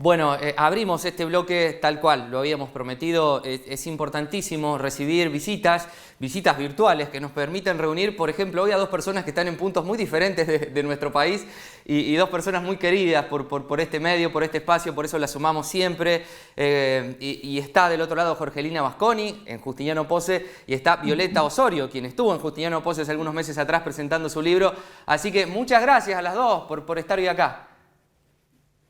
Bueno, abrimos este bloque tal cual, lo habíamos prometido. Es importantísimo recibir visitas virtuales que nos permiten reunir, por ejemplo, hoy a dos personas que están en puntos muy diferentes de nuestro país y dos personas muy queridas por este medio, por este espacio, por eso las sumamos siempre. Y está del otro lado Jorgelina Basconi en Justiniano Pose y está Violeta Osorio, quien estuvo en Justiniano Pose hace algunos meses atrás presentando su libro. Así que muchas gracias a las dos por estar hoy acá.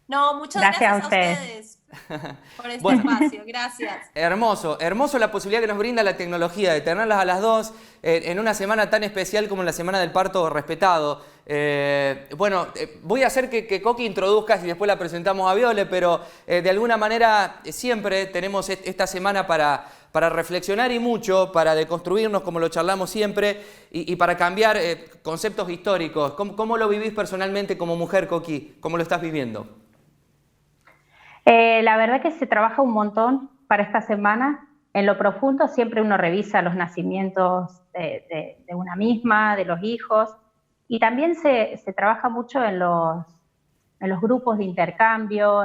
No, muchas Gracias a gracias a ustedes. ustedes por este Bueno, espacio. Gracias. hermoso, hermoso la posibilidad que nos brinda la tecnología de tenerlas a las dos en una semana tan especial como la Semana del Parto Respetado. Voy a hacer que Coqui introduzcas y después la presentamos a Viole, pero de alguna manera siempre tenemos esta semana para reflexionar y mucho, para deconstruirnos como lo charlamos siempre y para cambiar conceptos históricos. ¿Cómo lo vivís personalmente como mujer, Coqui? ¿Cómo lo estás viviendo? La verdad que se trabaja un montón para esta semana. En lo profundo siempre uno revisa los nacimientos de una misma, de los hijos, y también se trabaja mucho en los grupos de intercambio,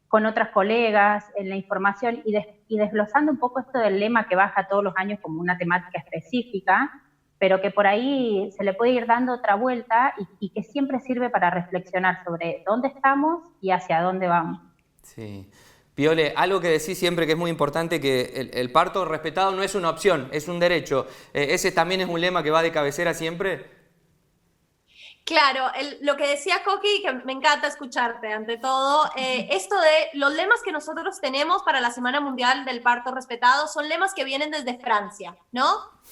con otras colegas, en la información y desglosando un poco esto del lema que baja todos los años como una temática específica, pero que por ahí se le puede ir dando otra vuelta y que siempre sirve para reflexionar sobre dónde estamos y hacia dónde vamos. Sí. Viole, algo que decís siempre que es muy importante, que el parto respetado no es una opción, es un derecho. ¿Ese también es un lema que va de cabecera siempre? Claro, lo que decía Coqui, que me encanta escucharte ante todo, esto de los lemas que nosotros tenemos para la Semana Mundial del Parto Respetado son lemas que vienen desde Francia, ¿no?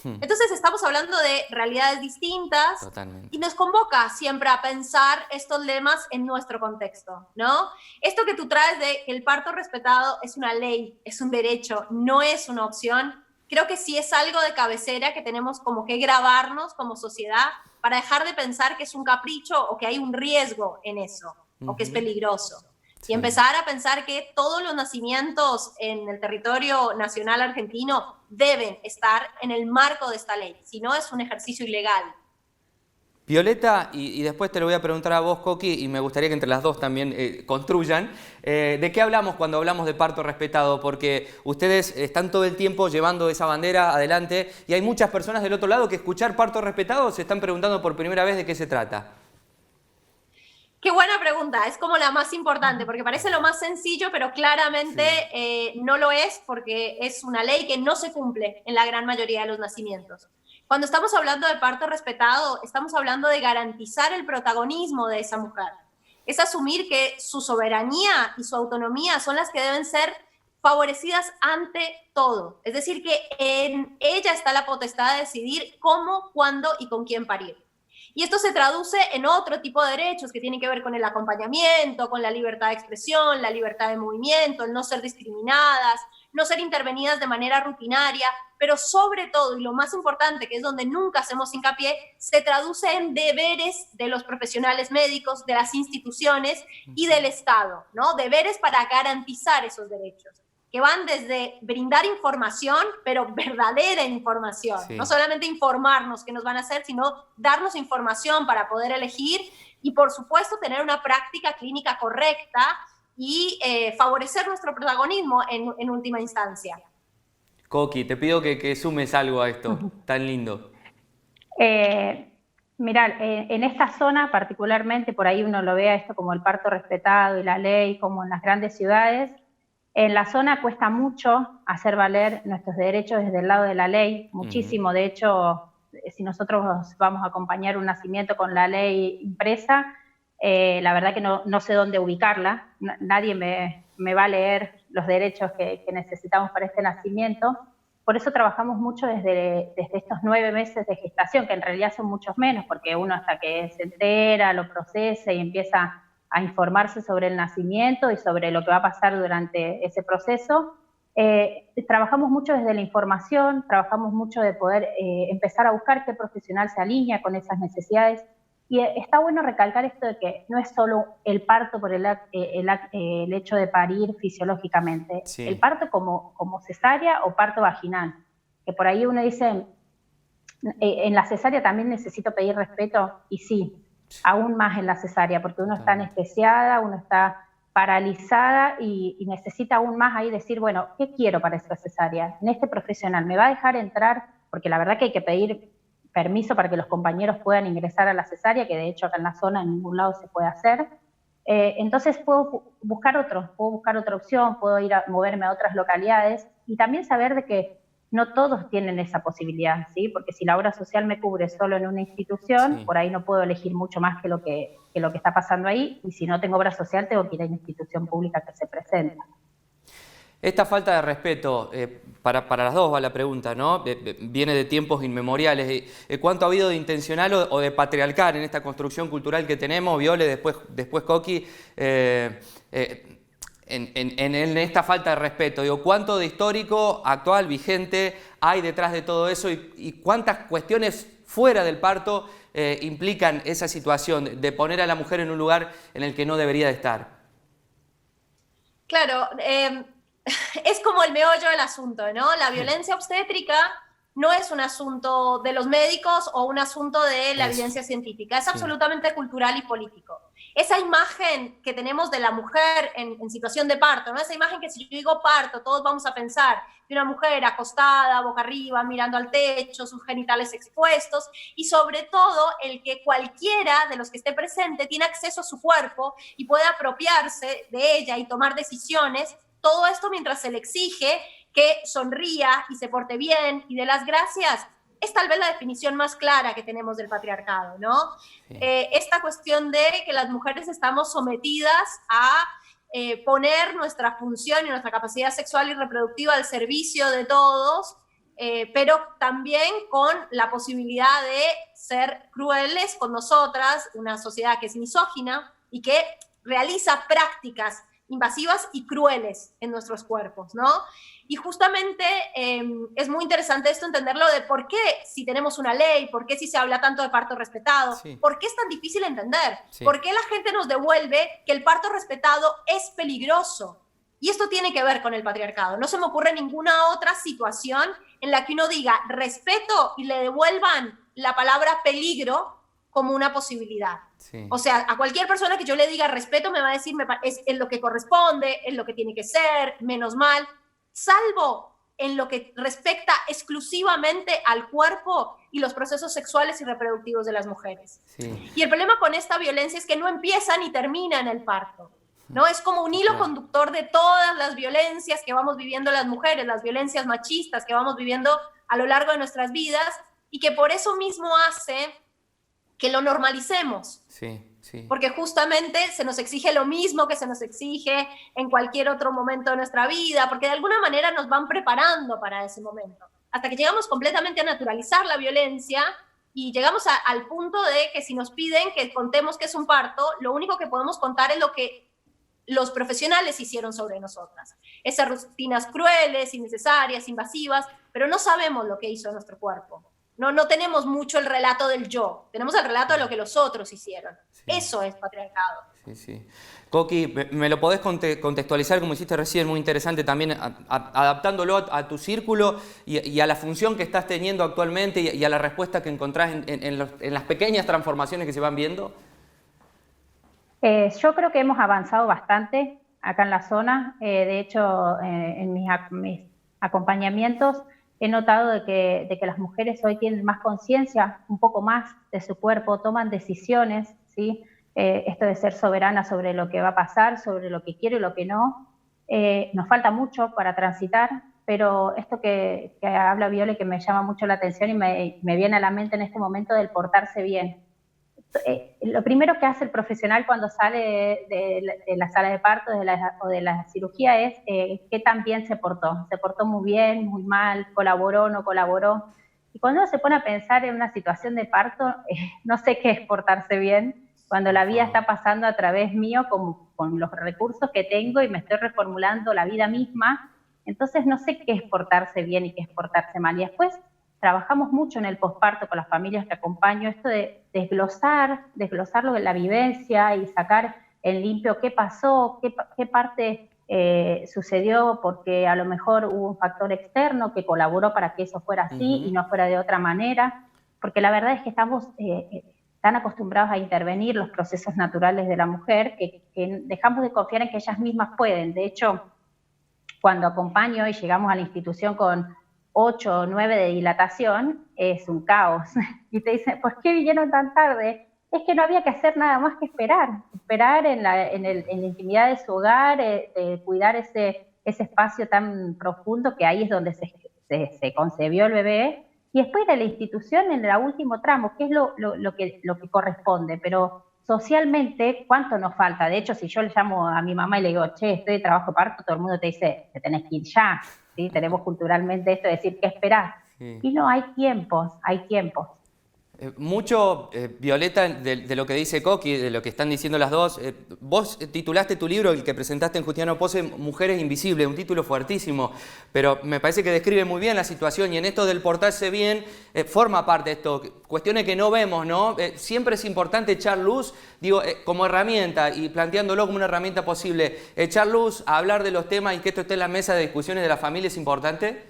Entonces estamos hablando de realidades distintas. Totalmente. Y nos convoca siempre a pensar estos lemas en nuestro contexto, ¿no? Esto que tú traes de que el parto respetado es una ley, es un derecho, no es una opción, creo que sí es algo de cabecera que tenemos como que grabarnos como sociedad para dejar de pensar que es un capricho o que hay un riesgo en eso, o que es peligroso. Sí. Y empezar a pensar que todos los nacimientos en el territorio nacional argentino deben estar en el marco de esta ley, si no es un ejercicio ilegal. Violeta, y después te lo voy a preguntar a vos, Coqui, y me gustaría que entre las dos también construyan. ¿De qué hablamos cuando hablamos de parto respetado? Porque ustedes están todo el tiempo llevando esa bandera adelante y hay muchas personas del otro lado que escuchar parto respetado se están preguntando por primera vez de qué se trata. Qué buena pregunta, es como la más importante, porque parece lo más sencillo, pero claramente no lo es, porque es una ley que no se cumple en la gran mayoría de los nacimientos. Cuando estamos hablando de parto respetado, estamos hablando de garantizar el protagonismo de esa mujer. Es asumir que su soberanía y su autonomía son las que deben ser favorecidas ante todo. Es decir, que en ella está la potestad de decidir cómo, cuándo y con quién parir. Y esto se traduce en otro tipo de derechos que tienen que ver con el acompañamiento, con la libertad de expresión, la libertad de movimiento, el no ser discriminadas, no ser intervenidas de manera rutinaria, pero sobre todo, y lo más importante, que es donde nunca hacemos hincapié, se traduce en deberes de los profesionales médicos, de las instituciones y del Estado, ¿no? Deberes para garantizar esos derechos, que van desde brindar información, pero verdadera información. Sí. No solamente informarnos qué nos van a hacer, sino darnos información para poder elegir y, por supuesto, tener una práctica clínica correcta y favorecer nuestro protagonismo en última instancia. Coqui, te pido que sumes algo a esto tan lindo. Mirá, en esta zona particularmente, por ahí uno lo ve a esto como el parto respetado y la ley, como en las grandes ciudades. En la zona cuesta mucho hacer valer nuestros derechos desde el lado de la ley, muchísimo. De hecho, si nosotros vamos a acompañar un nacimiento con la ley impresa, la verdad que no sé dónde ubicarla. Nadie me va a leer los derechos que necesitamos para este nacimiento. Por eso trabajamos mucho desde estos 9 meses de gestación, que en realidad son muchos menos, porque uno hasta que se entera, lo procesa y empieza a informarse sobre el nacimiento y sobre lo que va a pasar durante ese proceso. Trabajamos mucho desde la información, trabajamos mucho de poder empezar a buscar qué profesional se alinea con esas necesidades. Y está bueno recalcar esto de que no es solo el parto por el hecho de parir fisiológicamente, sí. El parto como cesárea o parto vaginal, que por ahí uno dice, en la cesárea también necesito pedir respeto, y sí, aún más en la cesárea, porque uno está anestesiada, uno está paralizada y necesita aún más ahí decir, bueno, ¿qué quiero para esta cesárea? En este profesional, ¿me va a dejar entrar? Porque la verdad que hay que pedir permiso para que los compañeros puedan ingresar a la cesárea, que de hecho acá en la zona en ningún lado se puede hacer. Entonces puedo buscar otra opción, puedo ir a moverme a otras localidades y también saber de que no todos tienen esa posibilidad, ¿sí? Porque si la obra social me cubre solo en una institución, por ahí no puedo elegir mucho más que lo que está pasando ahí, y si no tengo obra social tengo que ir a una institución pública que se presenta. Esta falta de respeto, para las dos va la pregunta, ¿no? Viene de tiempos inmemoriales. ¿Cuánto ha habido de intencional o de patriarcal en esta construcción cultural que tenemos, Viole, después Coqui, en esta falta de respeto? Digo, ¿cuánto de histórico, actual, vigente hay detrás de todo eso y cuántas cuestiones fuera del parto implican esa situación de poner a la mujer en un lugar en el que no debería de estar? Claro, es como el meollo del asunto, ¿no? La violencia obstétrica no es un asunto de los médicos o un asunto de la evidencia científica, es absolutamente cultural y político. Esa imagen que tenemos de la mujer en situación de parto, ¿no? Esa imagen que si yo digo parto, todos vamos a pensar de una mujer acostada, boca arriba, mirando al techo, sus genitales expuestos, y sobre todo el que cualquiera de los que esté presente tiene acceso a su cuerpo y puede apropiarse de ella y tomar decisiones. Todo esto mientras se le exige que sonría y se porte bien y dé las gracias. Es tal vez la definición más clara que tenemos del patriarcado, ¿no? Sí. Esta cuestión de que las mujeres estamos sometidas a poner nuestra función y nuestra capacidad sexual y reproductiva al servicio de todos, pero también con la posibilidad de ser crueles con nosotras, una sociedad que es misógina y que realiza prácticas invasivas y crueles en nuestros cuerpos, ¿no? Y justamente es muy interesante esto, entenderlo de por qué si tenemos una ley, por qué si se habla tanto de parto respetado, por qué es tan difícil entender, por qué la gente nos devuelve que el parto respetado es peligroso. Y esto tiene que ver con el patriarcado. No se me ocurre ninguna otra situación en la que uno diga respeto y le devuelvan la palabra peligro como una posibilidad. Sí. O sea, a cualquier persona que yo le diga respeto me va a decir es lo que corresponde, es lo que tiene que ser, menos mal, salvo en lo que respecta exclusivamente al cuerpo y los procesos sexuales y reproductivos de las mujeres. Sí. Y el problema con esta violencia es que no empieza ni termina en el parto, ¿no? Es como un hilo conductor de todas las violencias que vamos viviendo las mujeres, las violencias machistas que vamos viviendo a lo largo de nuestras vidas y que por eso mismo hace que lo normalicemos. Sí, sí. Porque justamente se nos exige lo mismo que se nos exige en cualquier otro momento de nuestra vida, porque de alguna manera nos van preparando para ese momento. Hasta que llegamos completamente a naturalizar la violencia y llegamos al punto de que si nos piden que contemos que es un parto, lo único que podemos contar es lo que los profesionales hicieron sobre nosotras. Esas rutinas crueles, innecesarias, invasivas, pero no sabemos lo que hizo nuestro cuerpo. No tenemos mucho el relato del yo, tenemos el relato de lo que los otros hicieron. Sí. Eso es patriarcado. Sí, sí. Coqui, ¿me lo podés contextualizar como hiciste recién? Muy interesante también, adaptándolo a tu círculo y a la función que estás teniendo actualmente y a la respuesta que encontrás en las pequeñas transformaciones que se van viendo. Yo creo que hemos avanzado bastante acá en la zona. De hecho, en mis acompañamientos he notado de que las mujeres hoy tienen más conciencia, un poco más de su cuerpo, toman decisiones, ¿sí? Esto de ser soberana sobre lo que va a pasar, sobre lo que quiero y lo que no. Nos falta mucho para transitar, pero esto que habla Viole, que me llama mucho la atención y me viene a la mente en este momento del portarse bien. Lo primero que hace el profesional cuando sale de la sala de parto o de la cirugía es qué tan bien se portó muy bien, muy mal, colaboró, no colaboró. Y cuando uno se pone a pensar en una situación de parto, no sé qué es portarse bien, cuando la vida está pasando a través mío con los recursos que tengo y me estoy reformulando la vida misma, entonces no sé qué es portarse bien y qué es portarse mal. Y después trabajamos mucho en el posparto con las familias que acompaño, esto de desglosar lo de la vivencia y sacar en limpio qué pasó, qué parte sucedió, porque a lo mejor hubo un factor externo que colaboró para que eso fuera así y no fuera de otra manera, porque la verdad es que estamos tan acostumbrados a intervenir los procesos naturales de la mujer que dejamos de confiar en que ellas mismas pueden. De hecho, cuando acompaño y llegamos a la institución con 8 o 9 de dilatación, es un caos. Y te dicen, ¿por qué vinieron tan tarde? Es que no había que hacer nada más que esperar en la intimidad de su hogar, cuidar ese espacio tan profundo que ahí es donde se concebió el bebé, y después ir a la institución en el último tramo, que es lo que corresponde, pero socialmente, ¿cuánto nos falta? De hecho, si yo le llamo a mi mamá y le digo, che, estoy de trabajo de parto, todo el mundo te dice, te tenés que ir ya, ¿sí? Tenemos culturalmente esto de decir, ¿qué esperás? Sí. Y no, hay tiempos. Mucho, Violeta, de lo que dice Coqui, de lo que están diciendo las dos. Vos titulaste tu libro, el que presentaste en Justiniano Pose, Mujeres Invisibles, un título fuertísimo, pero me parece que describe muy bien la situación, y en esto del portarse bien forma parte de esto, cuestiones que no vemos, ¿no? Siempre es importante echar luz, digo, como herramienta, y planteándolo como una herramienta posible, echar luz, a hablar de los temas y que esto esté en la mesa de discusiones de la familia es importante.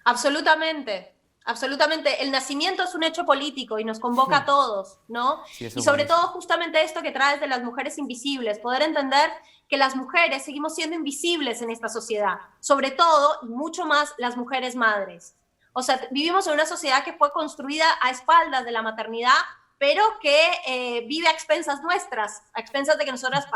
Absolutamente. Absolutamente, el nacimiento es un hecho político y nos convoca a todos, ¿no? Sí, y sobre todo justamente esto que traes de las mujeres invisibles, poder entender que las mujeres seguimos siendo invisibles en esta sociedad, sobre todo y mucho más las mujeres madres. O sea, vivimos en una sociedad que fue construida a espaldas de la maternidad, pero que vive a expensas nuestras, a expensas de que nosotras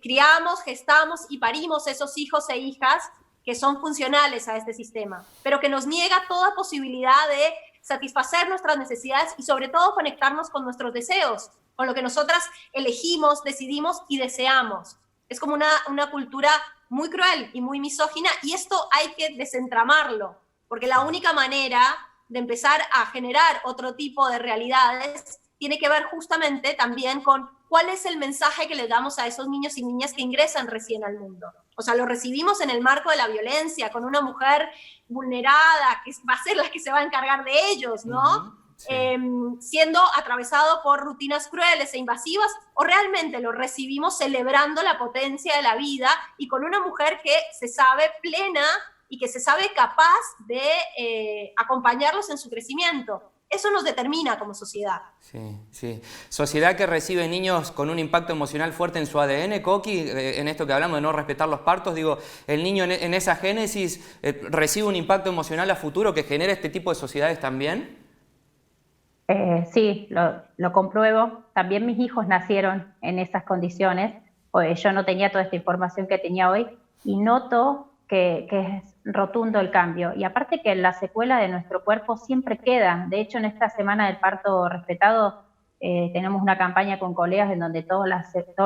criamos, gestamos y parimos esos hijos e hijas que son funcionales a este sistema, pero que nos niega toda posibilidad de satisfacer nuestras necesidades y sobre todo conectarnos con nuestros deseos, con lo que nosotras elegimos, decidimos y deseamos. Es como una cultura muy cruel y muy misógina, y esto hay que desentramarlo, porque la única manera de empezar a generar otro tipo de realidades tiene que ver justamente también con cuál es el mensaje que les damos a esos niños y niñas que ingresan recién al mundo. O sea, lo recibimos en el marco de la violencia, con una mujer vulnerada, que va a ser la que se va a encargar de ellos, ¿no? Sí. Siendo atravesado por rutinas crueles e invasivas, o realmente lo recibimos celebrando la potencia de la vida y con una mujer que se sabe plena y que se sabe capaz de acompañarlos en su crecimiento. Eso nos determina como sociedad. Sí, sí. Sociedad que recibe niños con un impacto emocional fuerte en su ADN, Coqui, en esto que hablamos de no respetar los partos, digo, el niño en esa génesis recibe un impacto emocional a futuro que genera este tipo de sociedades también. Sí, lo compruebo. También mis hijos nacieron en esas condiciones. Yo no tenía toda esta información que tenía hoy y noto que es rotundo el cambio. Y aparte que la secuela de nuestro cuerpo siempre queda. De hecho, en esta semana del parto respetado tenemos una campaña con colegas en donde todos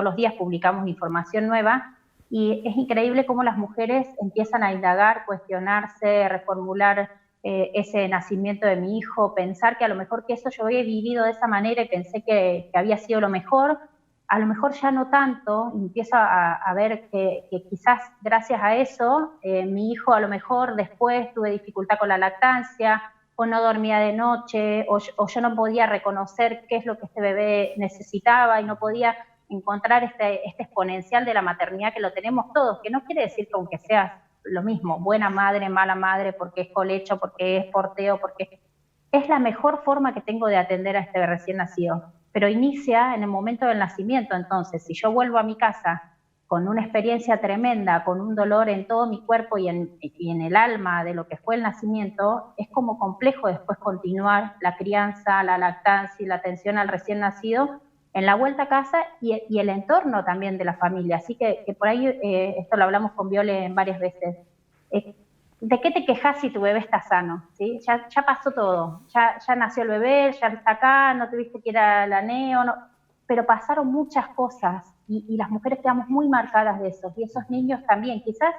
los días publicamos información nueva, y es increíble cómo las mujeres empiezan a indagar, cuestionarse, reformular ese nacimiento de mi hijo, pensar que a lo mejor que eso yo había vivido de esa manera y pensé que había sido lo mejor, a lo mejor ya no tanto, y empiezo a ver que quizás gracias a eso mi hijo a lo mejor después tuve dificultad con la lactancia, o no dormía de noche, o yo no podía reconocer qué es lo que este bebé necesitaba y no podía encontrar este exponencial de la maternidad que lo tenemos todos, que no quiere decir que aunque seas lo mismo, buena madre, mala madre, porque es colecho, porque es porteo, porque es la mejor forma que tengo de atender a este recién nacido. Pero inicia en el momento del nacimiento. Entonces, si yo vuelvo a mi casa con una experiencia tremenda, con un dolor en todo mi cuerpo y en el alma de lo que fue el nacimiento, es como complejo después continuar la crianza, la lactancia y la atención al recién nacido en la vuelta a casa y el entorno también de la familia. Así que por ahí, esto lo hablamos con Viole varias veces, ¿de qué te quejas si tu bebé está sano? ¿Sí? Ya pasó todo, ya nació el bebé, ya está acá, no tuviste que ir a la neo, no, pero pasaron muchas cosas y las mujeres quedamos muy marcadas de eso, y esos niños también, quizás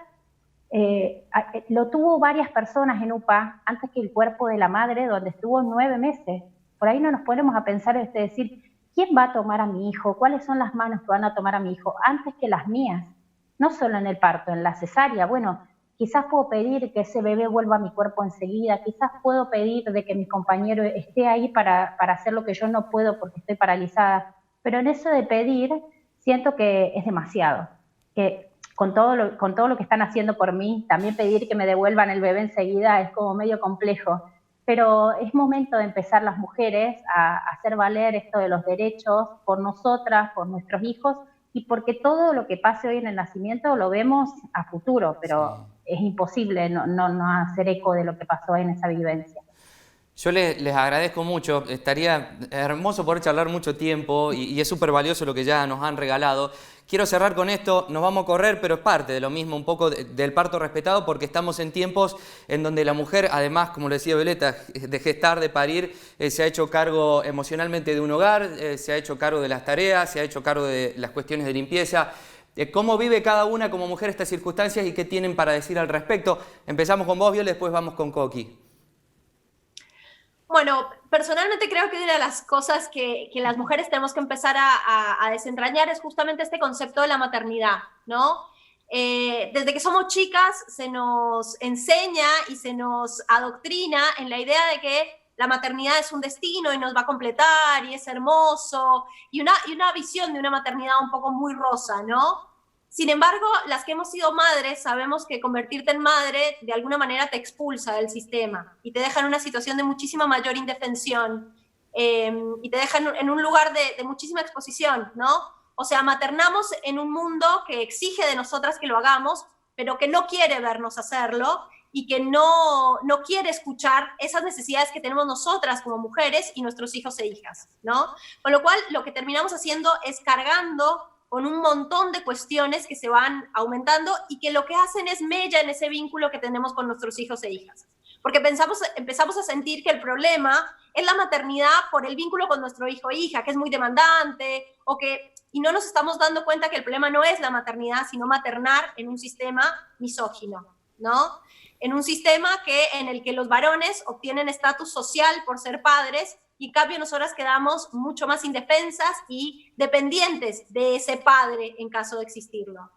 lo tuvo varias personas en UPA antes que el cuerpo de la madre, donde estuvo 9 meses. Por ahí no nos ponemos a pensar, decir, ¿quién va a tomar a mi hijo? ¿Cuáles son las manos que van a tomar a mi hijo? Antes que las mías, no solo en el parto, en la cesárea. Bueno, quizás puedo pedir que ese bebé vuelva a mi cuerpo enseguida, quizás puedo pedir de que mi compañero esté ahí para hacer lo que yo no puedo porque estoy paralizada, pero en eso de pedir siento que es demasiado, que con todo lo que están haciendo por mí, también pedir que me devuelvan el bebé enseguida es como medio complejo. pero es momento de empezar las mujeres a hacer valer esto de los derechos por nosotras, por nuestros hijos, y porque todo lo que pase hoy en el nacimiento lo vemos a futuro, pero es imposible no hacer eco de lo que pasó en esa vivencia. Yo les agradezco mucho, estaría hermoso poder charlar mucho tiempo y es súper valioso lo que ya nos han regalado. Quiero cerrar con esto, nos vamos a correr, pero es parte de lo mismo, un poco del parto respetado, porque estamos en tiempos en donde la mujer, además, como le decía Violeta, de gestar, de parir, se ha hecho cargo emocionalmente de un hogar, se ha hecho cargo de las tareas, se ha hecho cargo de las cuestiones de limpieza. ¿Cómo vive cada una como mujer estas circunstancias y qué tienen para decir al respecto? Empezamos con vos, Viole, después vamos con Coqui. Bueno, personalmente creo que una de las cosas que las mujeres tenemos que empezar a desentrañar es justamente este concepto de la maternidad, ¿no? Desde que somos chicas se nos enseña y se nos adoctrina en la idea de que la maternidad es un destino y nos va a completar y es hermoso, y una visión de una maternidad un poco muy rosa, ¿no? Sin embargo, las que hemos sido madres sabemos que convertirte en madre de alguna manera te expulsa del sistema y te deja en una situación de muchísima mayor indefensión y te deja en un lugar de muchísima exposición, ¿no? O sea, maternamos en un mundo que exige de nosotras que lo hagamos, pero que no quiere vernos hacerlo y que no quiere escuchar esas necesidades que tenemos nosotras como mujeres y nuestros hijos e hijas, ¿no? Con lo cual, lo que terminamos haciendo es cargando con un montón de cuestiones que se van aumentando y que lo que hacen es mella en ese vínculo que tenemos con nuestros hijos e hijas. Porque empezamos a sentir que el problema es la maternidad por el vínculo con nuestro hijo e hija, que es muy demandante, y no nos estamos dando cuenta que el problema no es la maternidad, sino maternar en un sistema misógino, ¿no? En un sistema en el que los varones obtienen estatus social por ser padres, y en cambio nosotras quedamos mucho más indefensas y dependientes de ese padre en caso de existirlo.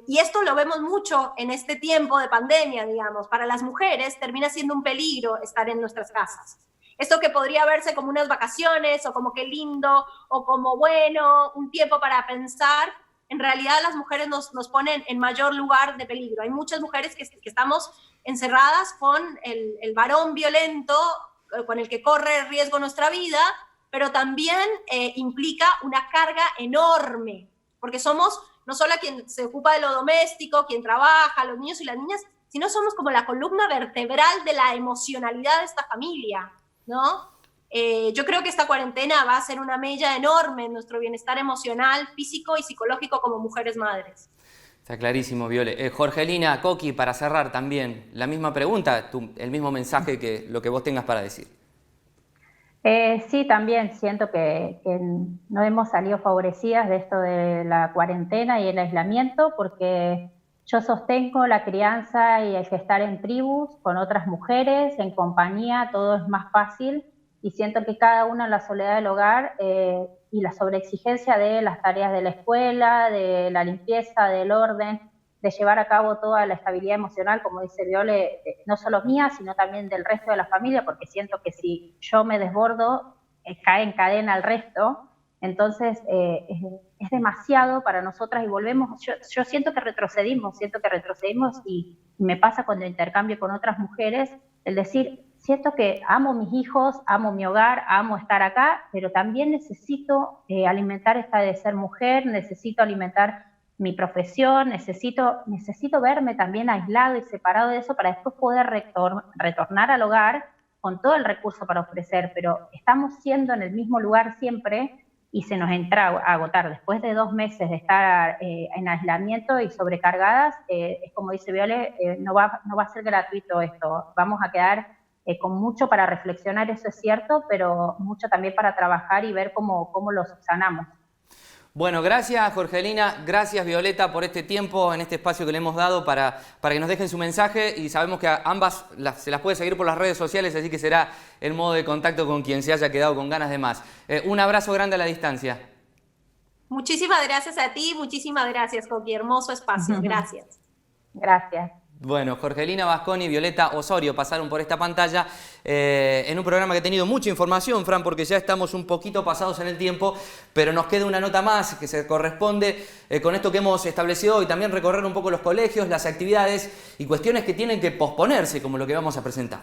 Y esto lo vemos mucho en este tiempo de pandemia, digamos. Para las mujeres termina siendo un peligro estar en nuestras casas. Esto que podría verse como unas vacaciones o como qué lindo o como bueno, un tiempo para pensar, en realidad las mujeres nos ponen en mayor lugar de peligro. Hay muchas mujeres que estamos encerradas con el varón violento con el que corre riesgo nuestra vida, pero también implica una carga enorme, porque somos no solo quien se ocupa de lo doméstico, quien trabaja, los niños y las niñas, sino somos como la columna vertebral de la emocionalidad de esta familia, ¿no? Yo creo que esta cuarentena va a ser una mella enorme en nuestro bienestar emocional, físico y psicológico como mujeres madres. Está clarísimo, Viole. Jorgelina, Coqui, para cerrar también, la misma pregunta, el mismo mensaje que lo que vos tengas para decir. Sí, también siento que no hemos salido favorecidas de esto de la cuarentena y el aislamiento, porque yo sostengo la crianza y el gestar en tribus con otras mujeres, en compañía, todo es más fácil, y siento que cada una en la soledad del hogar y la sobreexigencia de las tareas de la escuela, de la limpieza, del orden, de llevar a cabo toda la estabilidad emocional, como dice Viole, no solo mía, sino también del resto de la familia, porque siento que si yo me desbordo, cae en cadena al resto. Entonces es demasiado para nosotras y volvemos, yo siento que retrocedimos y me pasa cuando intercambio con otras mujeres, el decir, siento que amo mis hijos, amo mi hogar, amo estar acá, pero también necesito alimentar esta de ser mujer, necesito alimentar mi profesión, necesito verme también aislado y separado de eso para después poder retornar al hogar con todo el recurso para ofrecer, pero estamos siendo en el mismo lugar siempre y se nos entra a agotar. Después de 2 meses de estar en aislamiento y sobrecargadas, es como dice Viole, no va a ser gratuito esto, vamos a quedar con mucho para reflexionar, eso es cierto, pero mucho también para trabajar y ver cómo lo subsanamos. Bueno, gracias Jorgelina, gracias Violeta por este tiempo en este espacio que le hemos dado para que nos dejen su mensaje, y sabemos que a ambas se las puede seguir por las redes sociales, así que será el modo de contacto con quien se haya quedado con ganas de más. Un abrazo grande a la distancia. Muchísimas gracias a ti, muchísimas gracias, Coqui, hermoso espacio, gracias. Gracias. Bueno, Jorgelina Basconi y Violeta Osorio pasaron por esta pantalla en un programa que ha tenido mucha información, Fran, porque ya estamos un poquito pasados en el tiempo, pero nos queda una nota más que se corresponde con esto que hemos establecido hoy, también recorrer un poco los colegios, las actividades y cuestiones que tienen que posponerse, como lo que vamos a presentar.